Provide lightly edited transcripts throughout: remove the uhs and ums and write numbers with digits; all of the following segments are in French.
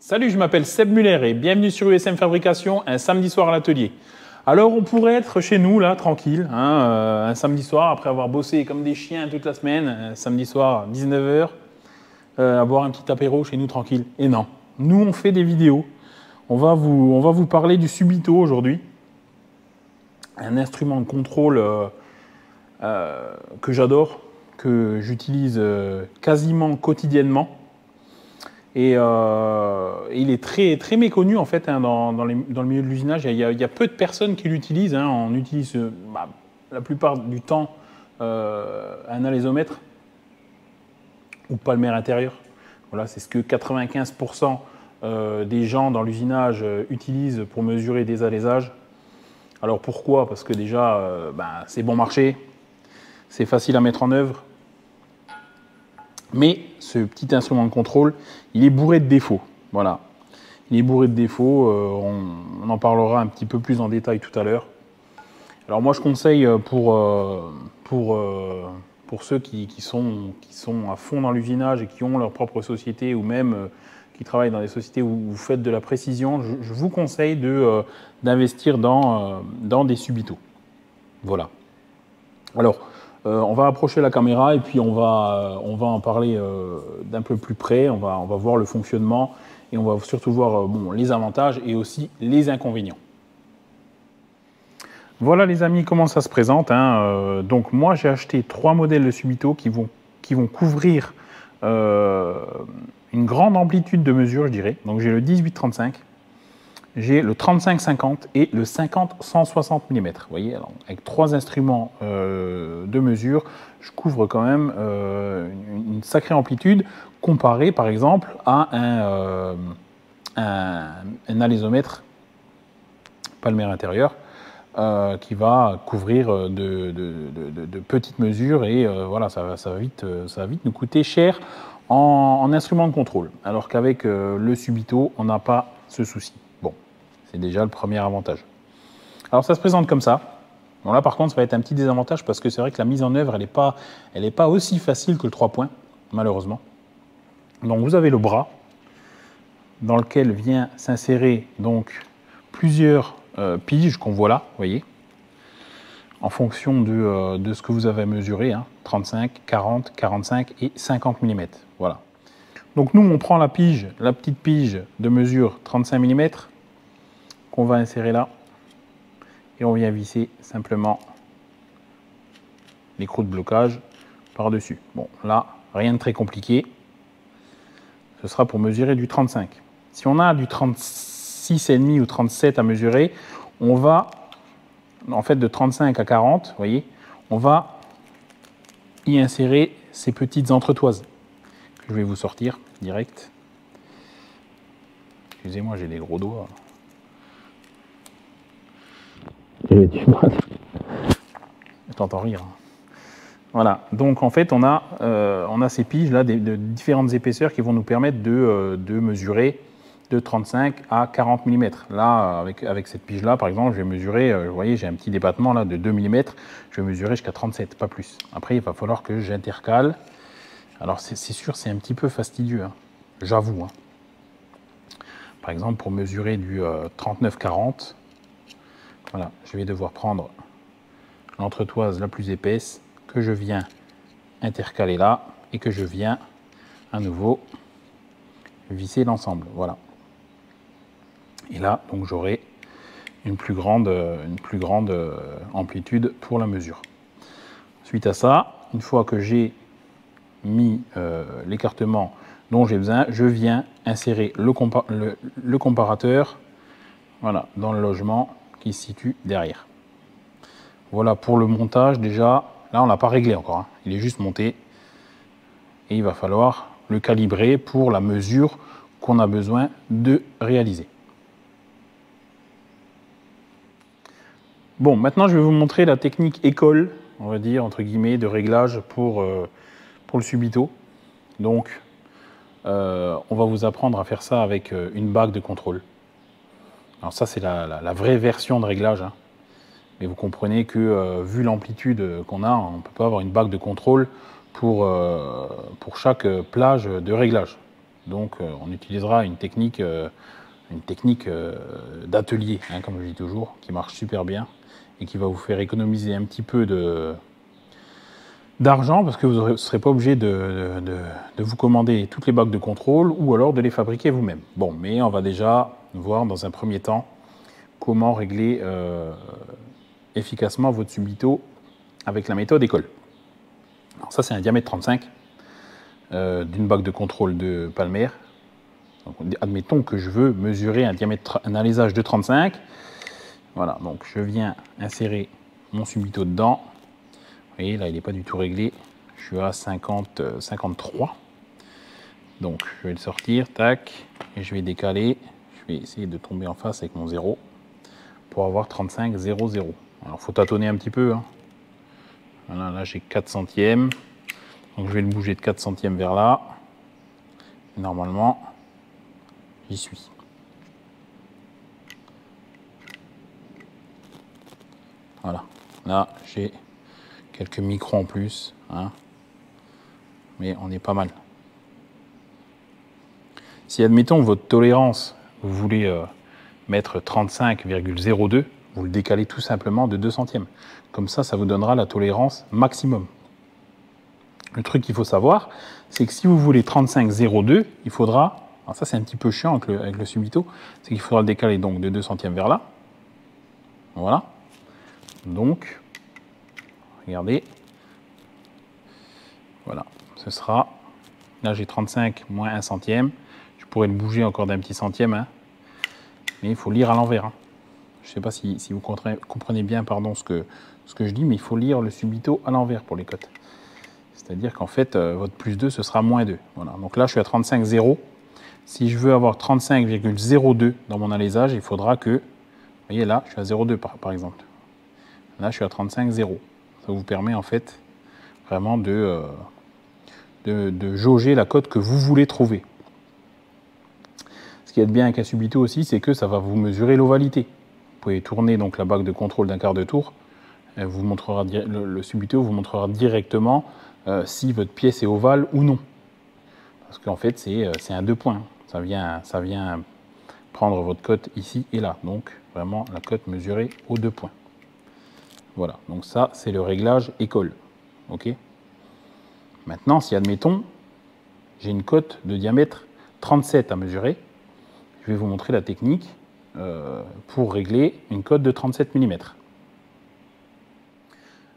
Salut, je m'appelle Seb Muller et bienvenue sur USM Fabrication, un samedi soir à l'atelier. Alors, on pourrait être chez nous, là, tranquille, un samedi soir, après avoir bossé comme des chiens toute la semaine, un samedi soir, 19 h, avoir un petit apéro chez nous, tranquille. Et non, nous, on fait des vidéos. On va vous parler du Subito aujourd'hui, un instrument de contrôle que j'adore, que j'utilise quasiment quotidiennement. Et il est très méconnu en fait dans le milieu de l'usinage. Il y a peu de personnes qui l'utilisent. On utilise la plupart du temps un alésomètre ou palmaire intérieur. Voilà, c'est ce que 95% des gens dans l'usinage utilisent pour mesurer des alésages. Alors pourquoi? Parce que déjà, c'est bon marché, c'est facile à mettre en œuvre. Mais ce petit instrument de contrôle, il est bourré de défauts. Voilà. Il est bourré de défauts. On en parlera un petit peu plus en détail tout à l'heure. Alors moi, je conseille pour ceux qui sont à fond dans l'usinage et qui ont leur propre société ou même qui travaillent dans des sociétés où vous faites de la précision, je vous conseille d'investir dans des Subito. Voilà. Alors, on va approcher la caméra et puis on va en parler d'un peu plus près. On va voir le fonctionnement et on va surtout voir les avantages et aussi les inconvénients. Voilà les amis, comment ça se présente. Donc moi j'ai acheté 3 modèles de Subito qui vont couvrir une grande amplitude de mesure, je dirais. Donc j'ai le 18-35. J'ai le 35-50 et le 50-160 mm. Vous voyez, alors, avec 3 instruments de mesure, je couvre quand même une sacrée amplitude comparée par exemple à un alésomètre palmaire intérieur qui va couvrir de petites mesures et voilà, ça va vite nous coûter cher en instrument de contrôle. Alors qu'avec le Subito, on n'a pas ce souci. Bon, c'est déjà le premier avantage. Alors ça se présente comme ça. Bon là par contre ça va être un petit désavantage parce que c'est vrai que la mise en œuvre elle est pas aussi facile que le 3 points, malheureusement. Donc vous avez le bras dans lequel vient s'insérer donc plusieurs piges qu'on voit là, vous voyez, en fonction de ce que vous avez mesuré, 35, 40, 45 et 50 mm. Voilà. Donc nous on prend la petite pige de mesure 35 mm qu'on va insérer là et on vient visser simplement l'écrou de blocage par-dessus. Bon, là, rien de très compliqué. Ce sera pour mesurer du 35. Si on a du 36,5 ou 37 à mesurer, on va, en fait, de 35 à 40, vous voyez, on va y insérer ces petites entretoises que je vais vous sortir direct. Excusez-moi, j'ai des gros doigts. J'ai du mal. Je t'entends rire. Voilà, donc en fait on a ces piges là de différentes épaisseurs qui vont nous permettre de mesurer de 35 à 40 mm. Là, avec cette pige là par exemple, je vais mesurer, vous voyez j'ai un petit débattement là de 2 mm, je vais mesurer jusqu'à 37, pas plus. Après il va falloir que j'intercale. Alors c'est sûr c'est un petit peu fastidieux, j'avoue. Par exemple pour mesurer du 39-40, voilà, je vais devoir prendre l'entretoise la plus épaisse que je viens intercaler là et que je viens à nouveau visser l'ensemble. Voilà. Et là, donc j'aurai une plus grande amplitude pour la mesure. Suite à ça, une fois que j'ai mis l'écartement dont j'ai besoin, je viens insérer le comparateur, voilà, dans le logement qui se situe derrière. Voilà pour le montage déjà. Là, on ne l'a pas réglé encore. Il est juste monté. Et il va falloir le calibrer pour la mesure qu'on a besoin de réaliser. Bon, maintenant, je vais vous montrer la technique école, on va dire, entre guillemets, de réglage pour le Subito. Donc, on va vous apprendre à faire ça avec une bague de contrôle. Alors ça, c'est la vraie version de réglage. Mais vous comprenez que vu l'amplitude qu'on a, on ne peut pas avoir une bague de contrôle pour chaque plage de réglage. Donc on utilisera une technique d'atelier, hein, comme je dis toujours, qui marche super bien et qui va vous faire économiser un petit peu d'argent parce que vous ne serez pas obligé de vous commander toutes les bagues de contrôle ou alors de les fabriquer vous-même. Bon, mais on va déjà voir dans un premier temps comment régler efficacement votre Subito avec la méthode école. Alors ça, c'est un diamètre 35 d'une bague de contrôle de Palmer. Donc, admettons que je veux mesurer un alésage de 35. Voilà, donc je viens insérer mon Subito dedans. Vous voyez, là, il n'est pas du tout réglé. Je suis à 53. Donc, je vais le sortir, tac, et je vais décaler. Je vais essayer de tomber en face avec mon 0 pour avoir 35, 0, 0. Alors, il faut tâtonner un petit peu, hein. Voilà, là, j'ai 4 centièmes. Donc, je vais le bouger de 4 centièmes vers là. Et normalement, j'y suis. Voilà. Là, j'ai quelques micros en plus, hein. Mais on est pas mal. Si, admettons, votre tolérance, vous voulez mettre 35,02, vous le décalez tout simplement de 2 centièmes. Comme ça vous donnera la tolérance maximum. Le truc qu'il faut savoir, c'est que si vous voulez 35,02, il faudra, alors ça c'est un petit peu chiant avec le Subito, c'est qu'il faudra le décaler donc de 2 centièmes vers là. Voilà. Donc, regardez. Voilà. Ce sera, là j'ai 35 moins 1 centième. Je pourrais le bouger encore d'un petit centième, hein. Mais il faut lire à l'envers, hein. Je ne sais pas si vous comprenez bien ce que je dis, mais il faut lire le Subito à l'envers pour les cotes. C'est-à-dire qu'en fait, votre plus 2, ce sera moins 2. Voilà. Donc là, je suis à 35,0. Si je veux avoir 35,02 dans mon alésage, il faudra que, vous voyez là, je suis à 0,2 par exemple. Là, je suis à 35,0. Ça vous permet en fait vraiment de jauger la cote que vous voulez trouver. Ce qui est bien avec un Subito aussi, c'est que ça va vous mesurer l'ovalité. Vous pouvez tourner donc la bague de contrôle d'un quart de tour. Vous montrera, le Subito vous montrera directement si votre pièce est ovale ou non. Parce qu'en fait, c'est un 2 points. Ça vient prendre votre cote ici et là. Donc, vraiment, la cote mesurée aux 2 points. Voilà. Donc ça, c'est le réglage école. OK. Maintenant, si, admettons, j'ai une cote de diamètre 37 à mesurer, je vais vous montrer la technique pour régler une cote de 37 mm.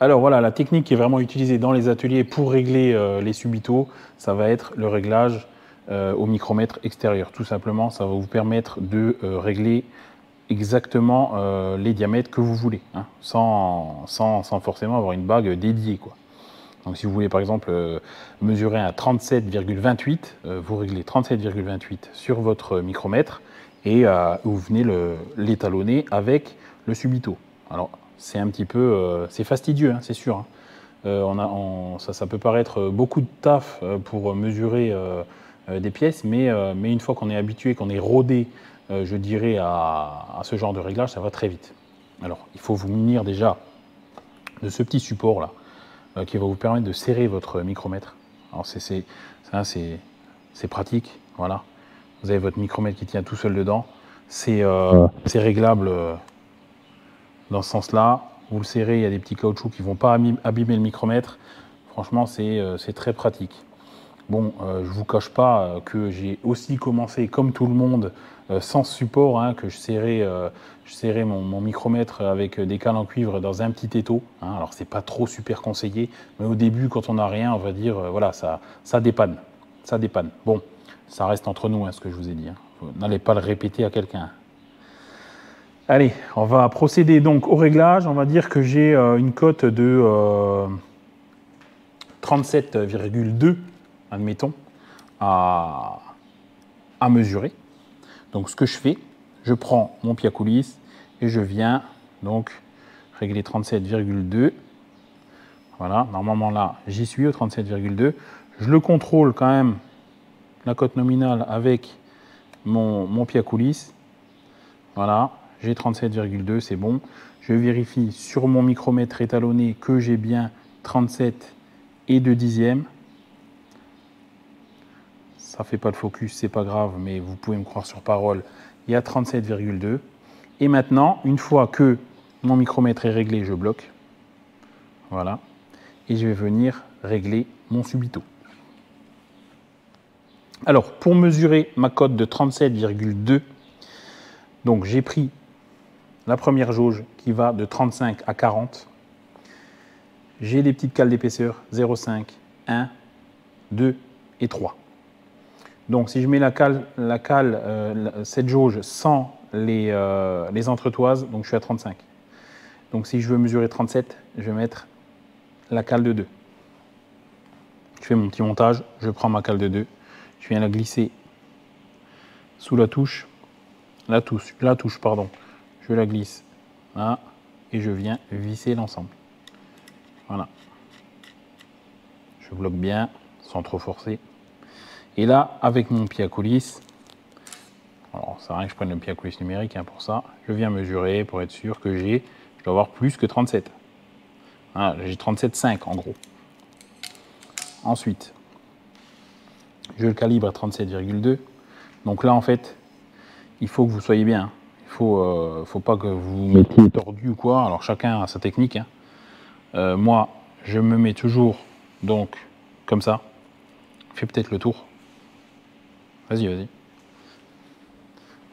Alors voilà, la technique qui est vraiment utilisée dans les ateliers pour régler les Subito, ça va être le réglage au micromètre extérieur. Tout simplement, ça va vous permettre de régler exactement les diamètres que vous voulez, hein, sans forcément avoir une bague dédiée, quoi. Donc si vous voulez par exemple mesurer un 37,28, vous réglez 37,28 sur votre micromètre et vous venez l'étalonner avec le Subito. Alors c'est un petit peu, c'est fastidieux, hein, c'est sûr, hein. Ça peut paraître beaucoup de taf pour mesurer des pièces, mais une fois qu'on est habitué, qu'on est rodé, je dirais, à ce genre de réglage, ça va très vite. Alors il faut vous munir déjà de ce petit support là, qui va vous permettre de serrer votre micromètre. Alors c'est pratique, voilà. Vous avez votre micromètre qui tient tout seul dedans. C'est réglable dans ce sens-là. Vous le serrez, il y a des petits caoutchoucs qui ne vont pas abîmer le micromètre. Franchement, c'est très pratique. Bon, je ne vous cache pas que j'ai aussi commencé comme tout le monde sans support, hein, que je serrais mon micromètre avec des cales en cuivre dans un petit étau, hein. Alors c'est pas trop super conseillé, mais au début quand on n'a rien, on va dire voilà, ça dépanne. Ça dépanne. Bon, ça reste entre nous, hein, ce que je vous ai dit, hein. N'allez pas le répéter à quelqu'un. Allez, on va procéder donc au réglage. On va dire que j'ai une cote de 37,2, admettons, à mesurer. Donc ce que je fais, je prends mon pied à coulisses et je viens donc régler 37,2. Voilà, normalement là, j'y suis au 37,2. Je le contrôle quand même, la cote nominale, avec mon pied à coulisses. Voilà, j'ai 37,2, c'est bon. Je vérifie sur mon micromètre étalonné que j'ai bien 37 et 2 dixièmes. ça fait pas le focus, c'est pas grave, mais vous pouvez me croire sur parole, il y a 37,2. Et maintenant, une fois que mon micromètre est réglé, je bloque. Voilà. Et je vais venir régler mon subito. Alors, pour mesurer ma cote de 37,2, donc j'ai pris la première jauge qui va de 35 à 40. J'ai des petites cales d'épaisseur 0,5, 1, 2 et 3. Donc si je mets cette jauge sans les entretoises, donc je suis à 35. Donc si je veux mesurer 37, je vais mettre la cale de 2. Je fais mon petit montage, je prends ma cale de 2, je viens la glisser sous la touche, je la glisse là, et je viens visser l'ensemble. Voilà. Je bloque bien, sans trop forcer. Et là, avec mon pied à coulisse, alors ça sert à rien que je prenne le pied à coulisse numérique pour ça, je viens mesurer pour être sûr que je dois avoir plus que 37. Voilà, j'ai 37,5 en gros. Ensuite, je le calibre à 37,2. Donc là, en fait, il faut que vous soyez bien. Il faut pas que vous mettiez tordu ou quoi. Alors chacun a sa technique. Moi, je me mets toujours donc comme ça. Fais peut-être le tour. Vas-y, vas-y.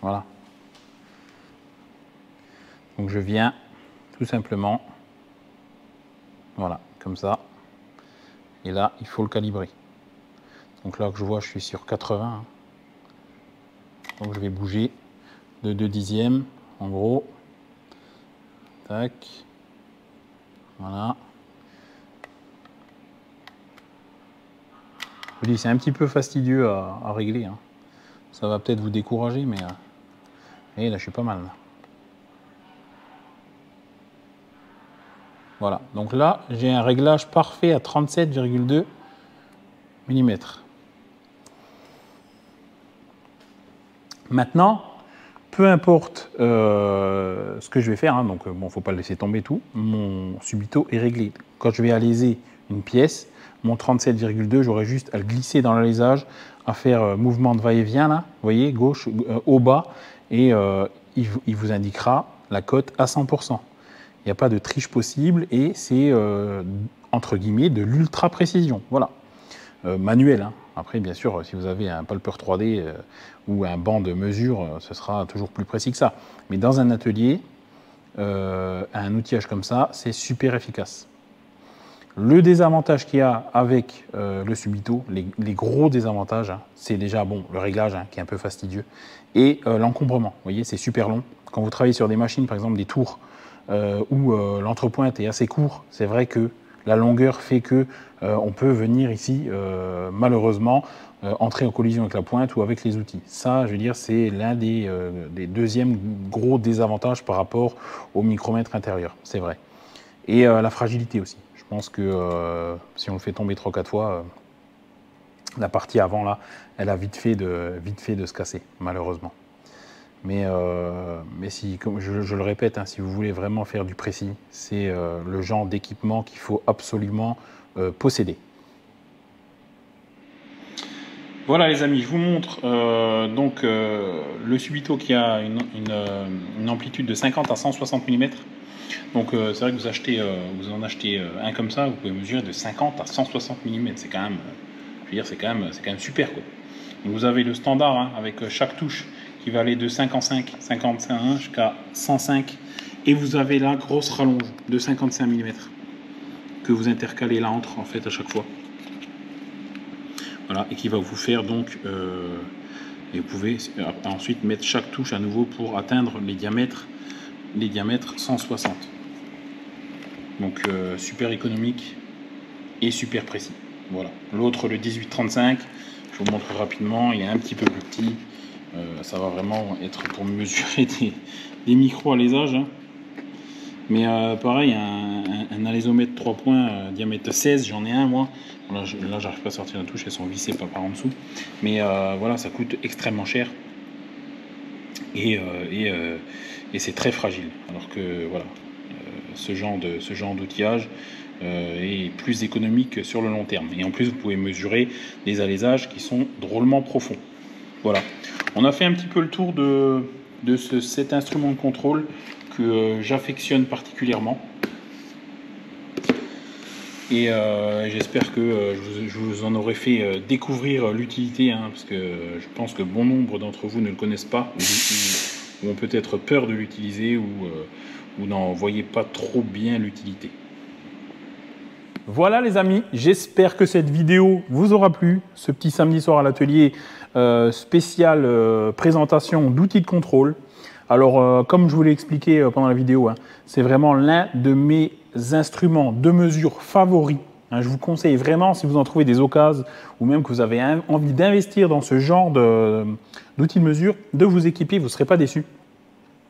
Voilà. Donc je viens tout simplement, voilà, comme ça. Et là, il faut le calibrer. Donc là que je vois, je suis sur 80. Donc je vais bouger de 2 dixièmes, en gros. Tac. Voilà. Je vous dis, c'est un petit peu fastidieux à régler. Ça va peut-être vous décourager, mais et là, je suis pas mal. Là. Voilà. Donc là, j'ai un réglage parfait à 37,2 mm. Maintenant, peu importe ce que je vais faire, donc bon, faut pas le laisser tomber tout, mon subito est réglé. Quand je vais alaiser une pièce, mon 37,2, j'aurai juste à le glisser dans l'alésage, à faire mouvement de va-et-vient là, vous voyez, gauche, haut, bas, et il vous indiquera la cote à 100%. Il n'y a pas de triche possible et c'est entre guillemets de l'ultra précision. Voilà. Manuel. Après, bien sûr, si vous avez un palper 3D ou un banc de mesure, ce sera toujours plus précis que ça. Mais dans un atelier, un outillage comme ça, c'est super efficace. Le désavantage qu'il y a avec le subito, les gros désavantages, c'est déjà bon, le réglage qui est un peu fastidieux et l'encombrement. Vous voyez, c'est super long. Quand vous travaillez sur des machines, par exemple des tours, où l'entrepointe est assez court, c'est vrai que la longueur fait que on peut venir ici, malheureusement, entrer en collision avec la pointe ou avec les outils. Ça, je veux dire, c'est l'un des deuxièmes gros désavantages par rapport au micromètre intérieur, c'est vrai. Et la fragilité aussi. Je pense que si on le fait tomber 3-4 fois, la partie avant, là, elle a vite fait de se casser, malheureusement. Mais si, comme je le répète, si vous voulez vraiment faire du précis, c'est le genre d'équipement qu'il faut absolument posséder. Voilà les amis, je vous montre donc le subito qui a une amplitude de 50 à 160 mm. Donc c'est vrai que vous en achetez un comme ça, vous pouvez mesurer de 50 à 160 mm. C'est quand même, je veux dire, c'est quand même super quoi. Donc, vous avez le standard avec chaque touche qui va aller de 55 jusqu'à 105, et vous avez la grosse rallonge de 55 mm que vous intercalez là entre en fait à chaque fois. Voilà, et qui va vous faire donc et vous pouvez ensuite mettre chaque touche à nouveau pour atteindre les diamètres 160. Donc super économique et super précis. Voilà. L'autre, le 18-35, je vous montre rapidement, il est un petit peu plus petit. Ça va vraiment être pour mesurer des micro-alaisages. Mais pareil, un alésomètre 3 points, diamètre 16, j'en ai un moi. Là, j'arrive pas à sortir la touche, elles sont vissées par en dessous. Mais voilà, ça coûte extrêmement cher. Et c'est très fragile. Alors que voilà, ce genre d'outillage est plus économique sur le long terme. Et en plus, vous pouvez mesurer des alaisages qui sont drôlement profonds. Voilà. On a fait un petit peu le tour de cet instrument de contrôle que j'affectionne particulièrement. Et j'espère que je vous en aurai fait découvrir l'utilité, hein, parce que je pense que bon nombre d'entre vous ne le connaissent pas, ou ont peut-être peur de l'utiliser, ou n'en voyez pas trop bien l'utilité. Voilà les amis, j'espère que cette vidéo vous aura plu. Ce petit samedi soir à l'atelier spécial présentation d'outils de contrôle. Alors comme je vous l'ai expliqué pendant la vidéo, hein, c'est vraiment l'un de mes instruments de mesure favoris. Hein, je vous conseille vraiment, si vous en trouvez des occasions ou même que vous avez envie d'investir dans ce genre d'outils de mesure, de vous équiper, vous ne serez pas déçus.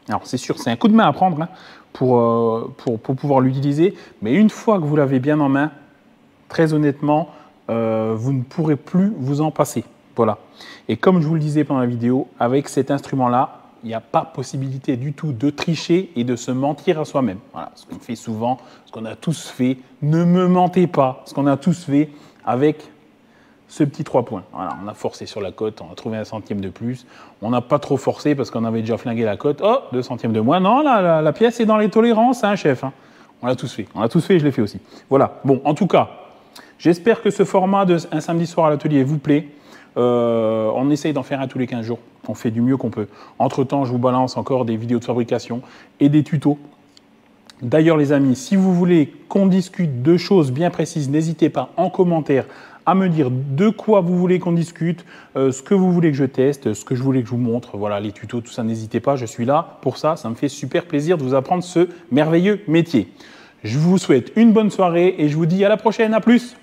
Alors c'est sûr, c'est un coup de main à prendre, hein, pour pouvoir l'utiliser, mais une fois que vous l'avez bien en main, très honnêtement, vous ne pourrez plus vous en passer. Voilà. Et comme je vous le disais pendant la vidéo, avec cet instrument-là, il n'y a pas possibilité du tout de tricher et de se mentir à soi-même. Voilà, ce qu'on fait souvent, ce qu'on a tous fait. Ne me mentez pas, ce qu'on a tous fait avec ce petit 3 points. Voilà, on a forcé sur la cote, on a trouvé 1 centime de plus. On n'a pas trop forcé parce qu'on avait déjà flingué la cote. Oh, 2 centièmes de moins. Non, la pièce est dans les tolérances, hein, chef. Hein. On l'a tous fait. On l'a tous fait et je l'ai fait aussi. Voilà. Bon, en tout cas, j'espère que ce format de un samedi soir à l'atelier vous plaît. On essaye d'en faire un tous les 15 jours. On fait du mieux qu'on peut. Entre-temps, je vous balance encore des vidéos de fabrication et des tutos. D'ailleurs, les amis, si vous voulez qu'on discute de choses bien précises, n'hésitez pas en commentaire à me dire de quoi vous voulez qu'on discute, ce que vous voulez que je teste, ce que je voulais que je vous montre. Voilà, les tutos, tout ça, n'hésitez pas. Je suis là pour ça. Ça me fait super plaisir de vous apprendre ce merveilleux métier. Je vous souhaite une bonne soirée et je vous dis à la prochaine. À plus!